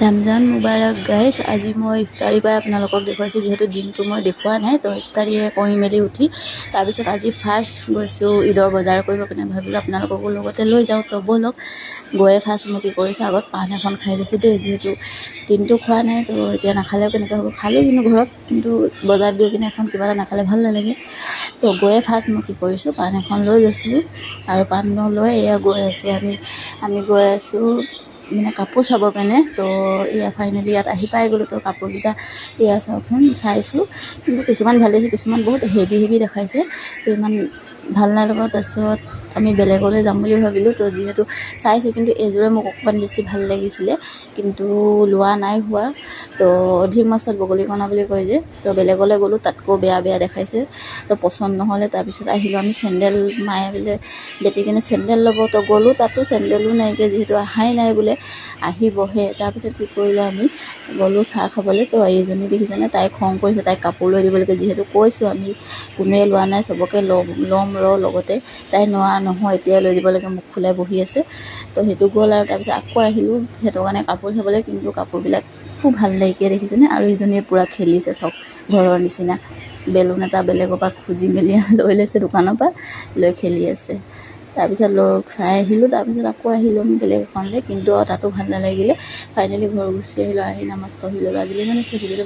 Ramzan মুবাৰক guys. আজি মই ইফতাৰী পাই আপোনালোকক দেখুৱাইছোঁ, যিহেতু দিনটো মই দেখুওৱা নাই। তো ইফতাৰীয়ে কৰি মেলি উঠি তাৰপিছত আজি ফাৰ্ষ্ট গৈছোঁ ঈদৰ বজাৰ কৰিব কাৰণে। ভাবিলোঁ আপোনালোককো লগতে লৈ যাওঁ। তো ব'লক। গৈয়ে ফাৰ্ষ্ট মই কি কৰিছোঁ, আগত পান এখন খাই লৈছোঁ দেই, যিহেতু দিনটো খোৱা নাই। তো এতিয়া নাখালেও কেনেকৈ হ'ব, খালোঁ কিন্তু ঘৰত, কিন্তু বজাৰত গৈ কিনে এখন কিবা এটা নাখালে ভাল নালাগে। তো গৈয়ে ফাৰ্ষ্ট মই কি কৰিছোঁ, পান এখন লৈ লৈছিলোঁ আৰু পান লৈ এয়া গৈ আছোঁ। আমি গৈ আছোঁ মানে কাপোৰ চাবৰ কাৰণে। তো এয়া ফাইনেলি ইয়াত আহি পাই গ'লোঁ। তো কাপোৰকেইটা এয়া চাওকচোন, চাইছোঁ, কিন্তু কিছুমান ভাল লাগিছে, কিছুমান বহুত হেভি দেখাইছে, তো ইমান ভাল নালাগা। তাৰপিছত আমি বেলেগলৈ যাম বুলি ভাবিলোঁ। তো যিহেতু চাইছোঁ, কিন্তু এইযোৰে মোক অকণমান বেছি ভাল লাগিছিলে, কিন্তু লোৱা নাই হোৱা। তো অধিক মাছত বগলী কণা বুলি কয় যে, তো বেলেগলৈ গ'লোঁ, তাতকৈ বেয়া দেখাইছে। তো পচন্দ নহ'লে। তাৰপিছত আহিলোঁ আমি চেণ্ডেল, মায়ে বোলে বেটি কিনে চেণ্ডেল ল'ব। তো গ'লোঁ, তাতো চেণ্ডেলো নাইকিয়া, যিহেতু অহাই নাই বোলে, আহিবহে। তাৰপিছত কি কৰিলোঁ, আমি গ'লোঁ চাহ খাবলৈ। তো এইজনী দেখিছেনে, তাই খং কৰিছে, তাইক কাপোৰ লৈ দিবলৈকে, যিহেতু কৈছোঁ আমি কোনোৱে লোৱা নাই, চবকে ল'ম লগতে। তাই নহয় এতিয়াই লৈ দিবলৈকে মুখ ফুলাই বহি আছে। তো সেইটো গ'ল আৰু তাৰপিছত আকৌ আহিলোঁ সিহঁতৰ কাৰণে কাপোৰ চাবলৈ, কিন্তু কাপোৰবিলাক খুব ভাল নাইকিয়া দেখিছেনে। আৰু ইজনীয়ে পূৰা খেলিছে, চব ঘৰৰ নিচিনা বেলুন এটা বেলেগৰ পৰা খুজি মেলি লৈ লৈছে, দোকানৰ পৰা লৈ খেলি আছে। তাৰপিছত চাই আহিলোঁ, তাৰপিছত আকৌ আহিলোঁ আমি বেলেগ এখনলৈ, কিন্তু তাতো ভাল নালাগিলে। ফাইনেলি ঘৰ গুচি আহিলোঁ, আহি নামাজ পঢ়ি ল'লোঁ। আজিলৈ মানে ভিডিঅ'টো